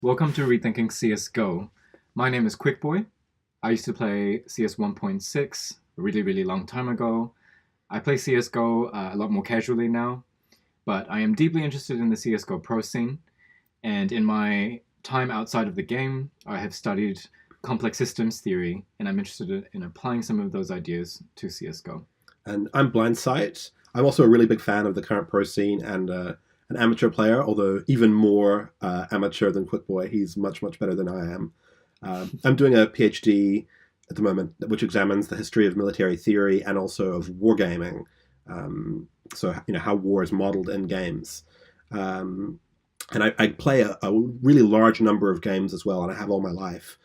Welcome to Rethinking CSGO. My name is Quickboy. I used to play CS 1.6 a really, really long time ago. I play CSGO a lot more casually now, but I am deeply interested in the CSGO pro scene. And in my time outside of the game, I have studied complex systems theory, and I'm interested in applying some of those ideas to CSGO. And I'm Blindsight. I'm also a really big fan of the current pro scene and an amateur player, although even more amateur than Quickboy. He's much, much better than I am. I'm doing a PhD at the moment, which examines the history of military theory and also of wargaming. So, how war is modeled in games. And I play a really large number of games as well, and I have all my life.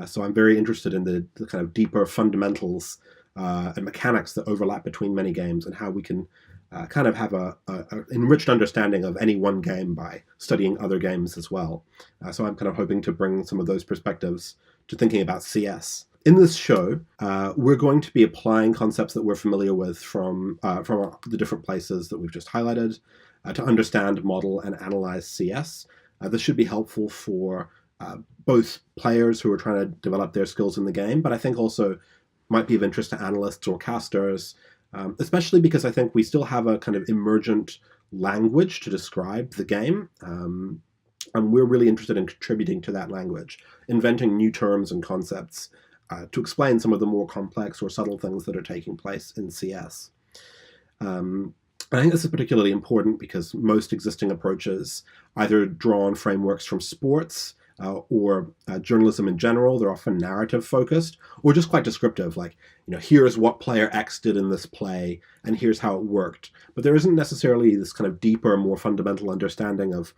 So I'm very interested in the kind of deeper fundamentals and mechanics that overlap between many games and how we can kind of have a enriched understanding of any one game by studying other games as well. So I'm kind of hoping to bring some of those perspectives to thinking about CS. In this show, we're going to be applying concepts that we're familiar with from the different places that we've just highlighted to understand, model, and analyze CS. This should be helpful for both players who are trying to develop their skills in the game, but I think also might be of interest to analysts or casters, especially because I think we still have a kind of emergent language to describe the game. And we're really interested in contributing to that language, inventing new terms and concepts to explain some of the more complex or subtle things that are taking place in CS. I think this is particularly important because most existing approaches either draw on frameworks from sports or journalism in general. They're often narrative focused or just quite descriptive, like, here's what player X did in this play and here's how it worked. But there isn't necessarily this kind of deeper, more fundamental understanding of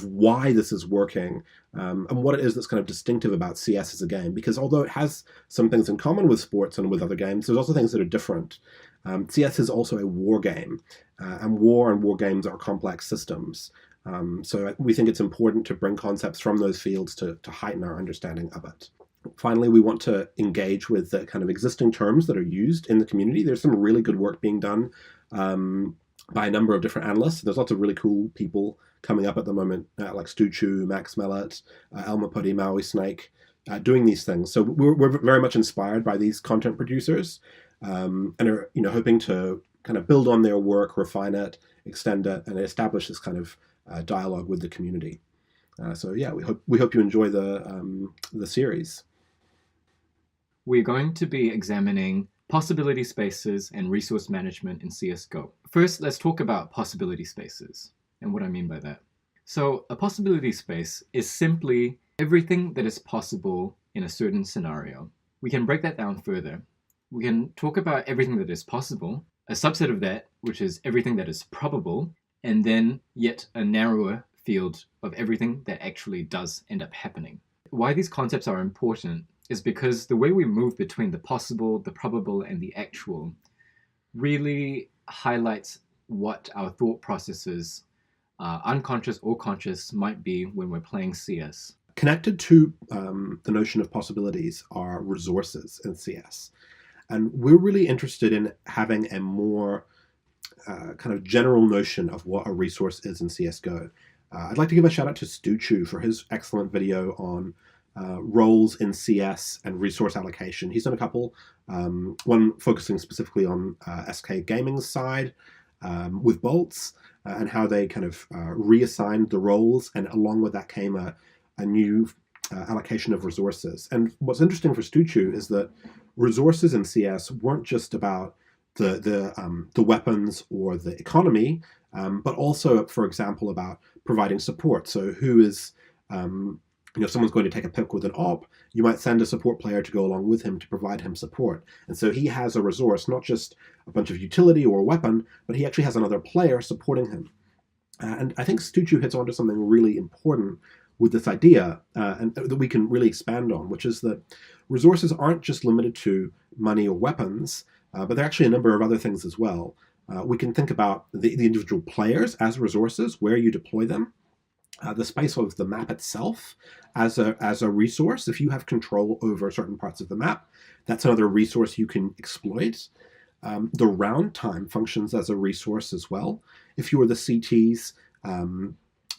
why this is working and what it is that's kind of distinctive about CS as a game. Because although it has some things in common with sports and with other games, there's also things that are different. CS is also a war game, and war games are complex systems. So we think it's important to bring concepts from those fields to heighten our understanding of it. Finally, we want to engage with the kind of existing terms that are used in the community. There's some really good work being done by a number of different analysts. There's lots of really cool people coming up at the moment, like Stu Chu, Max Mellett, Elmer Putty, Maui Snake, doing these things. So we're very much inspired by these content producers and are hoping to kind of build on their work, refine it, extend it, and establish this kind of dialogue with the community. So yeah, we hope you enjoy the series. We're going to be examining possibility spaces and resource management in CSGO. First, let's talk about possibility spaces and what I mean by that. So a possibility space is simply everything that is possible in a certain scenario. We can break that down further. We can talk about everything that is possible, a subset of that, which is everything that is probable, and then yet a narrower field of everything that actually does end up happening. Why these concepts are important is because the way we move between the possible, the probable, and the actual really highlights what our thought processes, unconscious or conscious, might be when we're playing CS. Connected to the notion of possibilities are resources in CS. And we're really interested in having a more kind of general notion of what a resource is in CSGO. I'd like to give a shout out to Stu Chu for his excellent video on roles in CS and resource allocation. He's done a couple, one focusing specifically on SK Gaming's side with bolts and how they kind of reassigned the roles, and along with that came a new allocation of resources. And what's interesting for Stu Chu is that resources in CS weren't just about the weapons or the economy, but also, for example, about providing support. So who is, if someone's going to take a pick with an op, you might send a support player to go along with him to provide him support. And so he has a resource, not just a bunch of utility or a weapon, but he actually has another player supporting him. And I think Stu Chu hits onto something really important with this idea and that we can really expand on, which is that resources aren't just limited to money or weapons, but there are actually a number of other things as well. We can think about the individual players as resources, where you deploy them, the space of the map itself as a resource. If you have control over certain parts of the map, that's another resource you can exploit. The round time functions as a resource as well. If you are the CTs,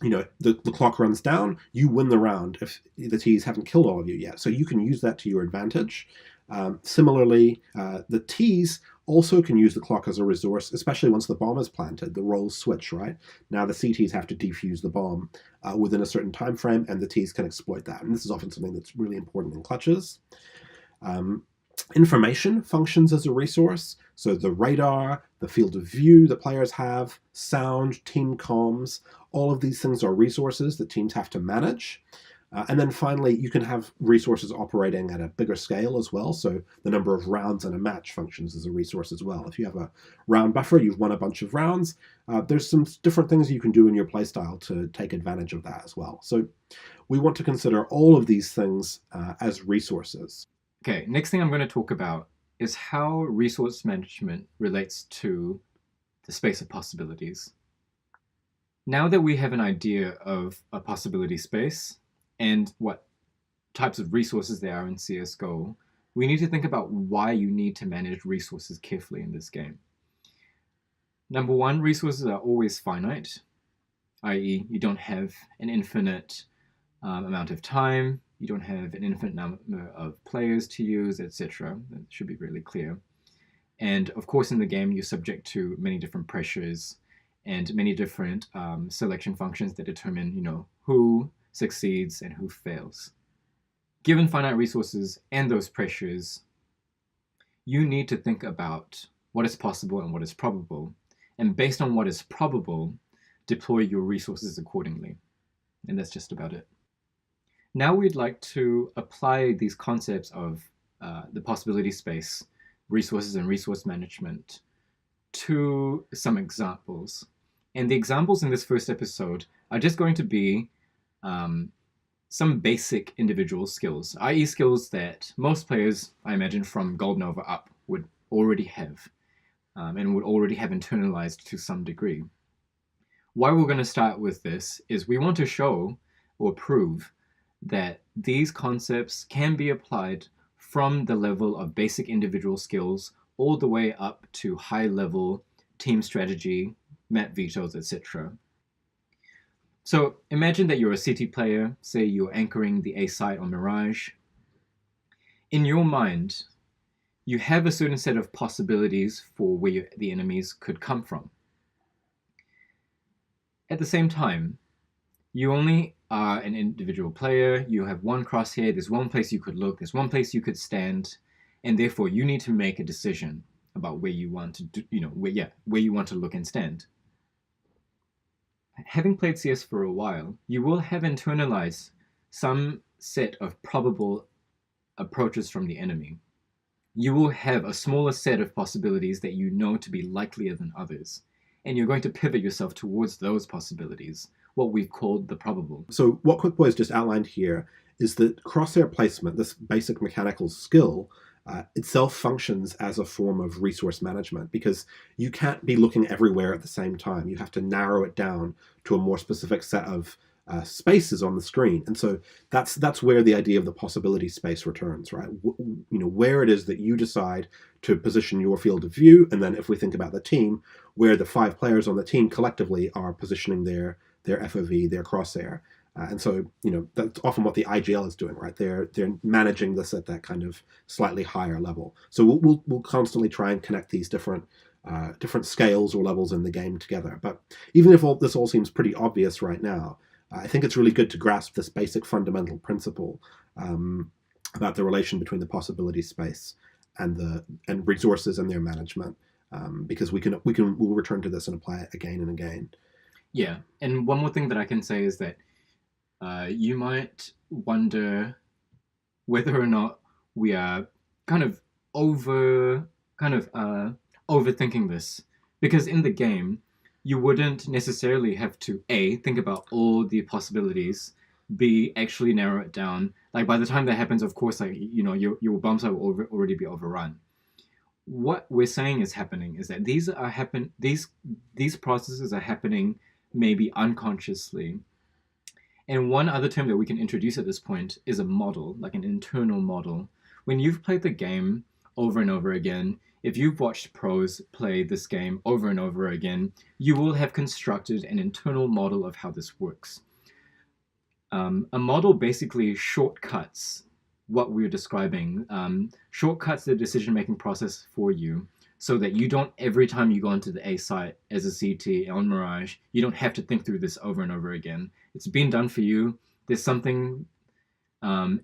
the clock runs down, you win the round if the T's haven't killed all of you yet. So you can use that to your advantage. Similarly, the T's also can use the clock as a resource, especially once the bomb is planted. The roles switch, right? Now the CTs have to defuse the bomb within a certain time frame, and the T's can exploit that. And this is often something that's really important in clutches. Information functions as a resource. So the radar, the field of view the players have, sound, team comms, all of these things are resources that teams have to manage. And then finally, you can have resources operating at a bigger scale as well. So the number of rounds in a match functions as a resource as well. If you have a round buffer, you've won a bunch of rounds, there's some different things you can do in your playstyle to take advantage of that as well. So we want to consider all of these things as resources. Okay, next thing I'm going to talk about is how resource management relates to the space of possibilities. Now that we have an idea of a possibility space and what types of resources there are in CSGO, we need to think about why you need to manage resources carefully in this game. Number one, resources are always finite, i.e. you don't have an infinite amount of time, you don't have an infinite number of players to use, etc. That should be really clear. And of course, in the game, you're subject to many different pressures and many different selection functions that determine, who succeeds and who fails. Given finite resources and those pressures, you need to think about what is possible and what is probable. And based on what is probable, deploy your resources accordingly. And that's just about it. Now we'd like to apply these concepts of the possibility space, resources, and resource management to some examples. And the examples in this first episode are just going to be some basic individual skills, i.e. skills that most players, I imagine, from Gold Nova up would already have and would already have internalized to some degree. Why we're going to start with this is we want to show or prove that these concepts can be applied from the level of basic individual skills all the way up to high-level team strategy, map vetoes, etc. So imagine that you're a CT player, say you're anchoring the A site on Mirage. In your mind, you have a certain set of possibilities for where the enemies could come from. At the same time, you only are an individual player, you have one crosshair, there's one place you could look, there's one place you could stand, and therefore you need to make a decision about where you want to do, where you want to look and stand. Having played CS for a while, you will have internalized some set of probable approaches from the enemy. You will have a smaller set of possibilities that you know to be likelier than others, and you're going to pivot yourself towards those possibilities, what we've called the probable. So what QuickBoy has just outlined here is that crosshair placement, this basic mechanical skill, itself functions as a form of resource management because you can't be looking everywhere at the same time. You have to narrow it down to a more specific set of spaces on the screen. And so that's where the idea of the possibility space returns, right? Where it is that you decide to position your field of view, and then if we think about the team, where the 5 players on the team collectively are positioning their FOV, their crosshair. And so, that's often what the IGL is doing, right? They're managing this at that kind of slightly higher level. So we'll constantly try and connect these different scales or levels in the game together. But even if this all seems pretty obvious right now, I think it's really good to grasp this basic fundamental principle about the relation between the possibility space and resources and their management, because we'll return to this and apply it again and again. Yeah, and one more thing that I can say is that you might wonder whether or not we are kind of overthinking this, because in the game you wouldn't necessarily have to A, think about all the possibilities, B, actually narrow it down. Like by the time that happens, of course, your bombs will already be overrun. What we're saying is happening is that these processes are happening maybe unconsciously. And one other term that we can introduce at this point is a model, like an internal model. When you've played the game over and over again, if you've watched pros play this game over and over again, you will have constructed an internal model of how this works. A model basically shortcuts what we're describing, shortcuts the decision-making process for you so that you don't, every time you go into the A site as a CT on Mirage, you don't have to think through this over and over again. It's been done for you. There's something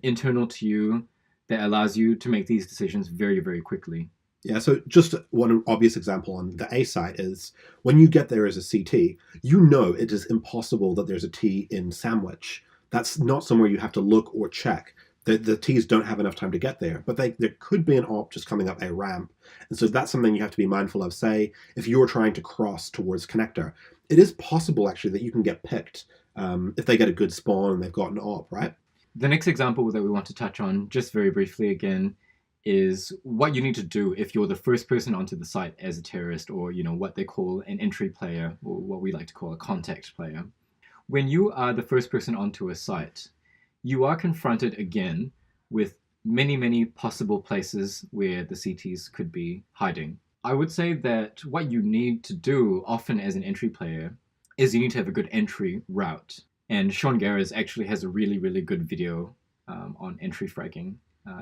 internal to you that allows you to make these decisions very, very quickly. Yeah, so just one obvious example on the A site is when you get there as a CT, you know it is impossible that there's a T in Sandwich. That's not somewhere you have to look or check. The T's don't have enough time to get there, but there could be an op just coming up a ramp. And so that's something you have to be mindful of. Say, if you're trying to cross towards connector, it is possible actually that you can get picked if they get a good spawn and they've got an op, right? The next example that we want to touch on, just very briefly again, is what you need to do if you're the first person onto the site as a terrorist, or what they call an entry player, or what we like to call a contact player. When you are the first person onto a site, you are confronted again with many, many possible places where the CTs could be hiding. I would say that what you need to do often as an entry player is you need to have a good entry route. And Sean Garris actually has a really, really good video on entry fragging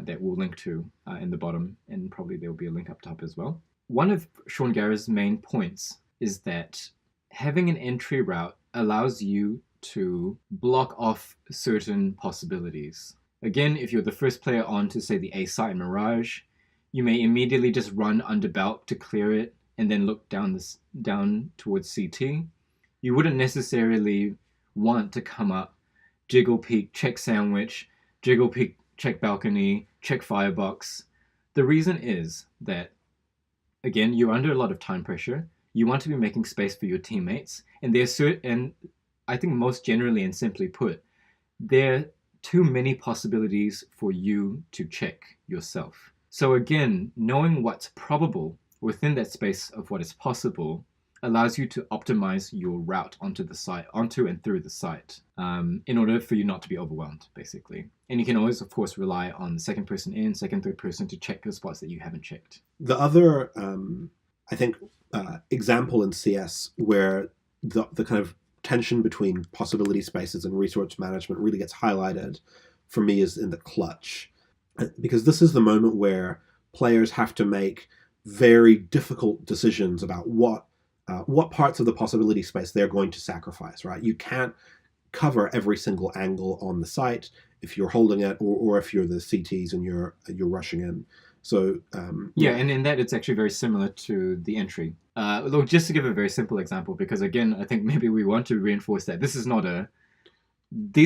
that we'll link to in the bottom, and probably there will be a link up top as well. One of Sean Garris' main points is that having an entry route allows you to block off certain possibilities. Again, if you're the first player on to, say, the A site in Mirage, you may immediately just run under belt to clear it and then look down towards CT. You wouldn't necessarily want to come up, jiggle peek, check sandwich, jiggle peek, check balcony, check firebox. The reason is that, again, you're under a lot of time pressure. You want to be making space for your teammates, and I think most generally and simply put, there are too many possibilities for you to check yourself. So again, knowing what's probable within that space of what is possible allows you to optimize your route onto and through the site in order for you not to be overwhelmed, basically. And you can always, of course, rely on the second person in, second, third person to check the spots that you haven't checked. The other, I think, example in CS where the kind of tension between possibility spaces and resource management really gets highlighted for me is in the clutch. Because this is the moment where players have to make very difficult decisions about what parts of the possibility space they're going to sacrifice, right? You can't cover every single angle on the site if you're holding it, or if you're the CTs and you're rushing in. So and in that it's actually very similar to the entry. Look, just to give a very simple example, because again, I think maybe we want to reinforce that these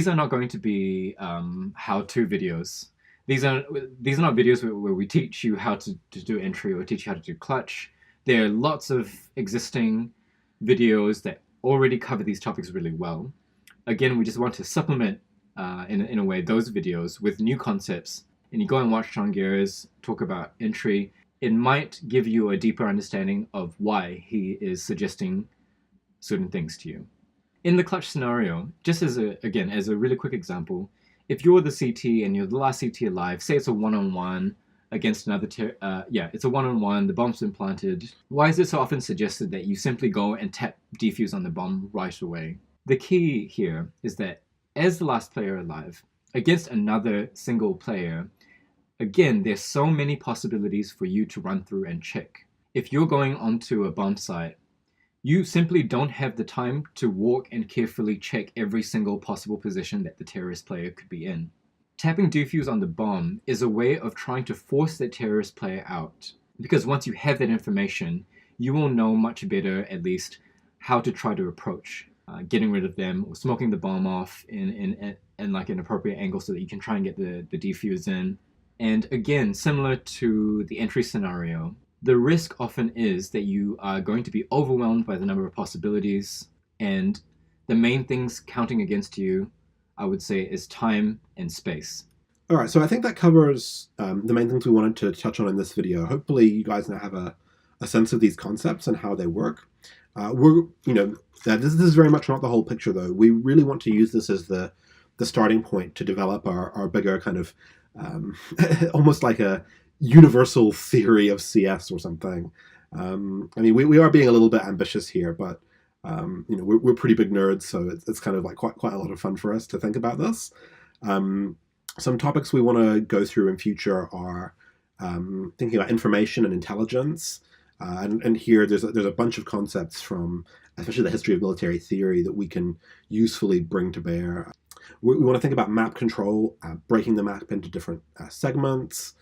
are not going to be how-to videos. These are not videos where we teach you how to do entry or teach you how to do clutch. There are lots of existing videos that already cover these topics really well. Again, we just want to supplement in a way those videos with new concepts. And you go and watch Sean Garris talk about entry, it might give you a deeper understanding of why he is suggesting certain things to you. In the clutch scenario, just as a really quick example, if you're the CT and you're the last CT alive, say it's a one-on-one against another, it's a one-on-one, the bomb's been planted. Why is it so often suggested that you simply go and tap defuse on the bomb right away? The key here is that as the last player alive, against another single player, again, there's so many possibilities for you to run through and check. If you're going onto a bomb site, you simply don't have the time to walk and carefully check every single possible position that the terrorist player could be in. Tapping defuse on the bomb is a way of trying to force the terrorist player out, because once you have that information, you will know much better, at least, how to try to approach getting rid of them or smoking the bomb off in like an appropriate angle so that you can try and get the defuse in. And again, similar to the entry scenario, the risk often is that you are going to be overwhelmed by the number of possibilities, and the main things counting against you, I would say, is time and space. All right, so I think that covers the main things we wanted to touch on in this video. Hopefully you guys now have a sense of these concepts and how they work. This is very much not the whole picture, though. We really want to use this as the starting point to develop our bigger kind of almost like a universal theory of CS or something. I mean, we are being a little bit ambitious here, but we're pretty big nerds, so it's kind of like quite a lot of fun for us to think about this. Some topics we want to go through in future are thinking about information and intelligence, and here there's a bunch of concepts from especially the history of military theory that we can usefully bring to bear. We want to think about map control, breaking the map into different segments,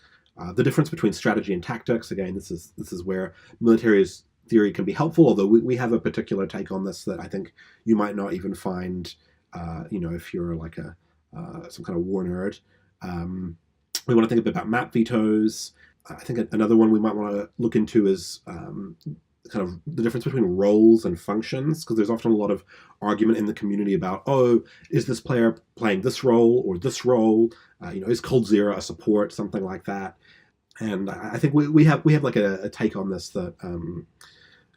the difference between strategy and tactics. Again, this is where military theory can be helpful, although we have a particular take on this that I think you might not even find, if you're like some kind of war nerd. We want to think a bit about map vetoes. I think another one we might want to look into is kind of the difference between roles and functions, because there's often a lot of argument in the community about, oh, is this player playing this role or this role? Is Cold Zero a support, something like that? And I think we have like a take on this that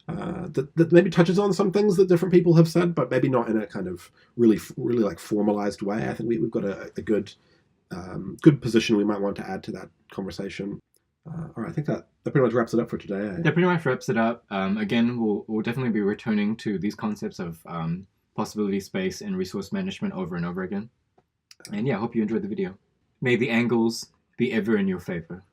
that maybe touches on some things that different people have said, but maybe not in a kind of really like formalized way. I think we've got a good position we might want to add to that conversation. All right, I think that pretty much wraps it up for today. That pretty much wraps it up. Again, we'll definitely be returning to these concepts of possibility space and resource management over and over again. And yeah, I hope you enjoyed the video. May the angles be ever in your favor.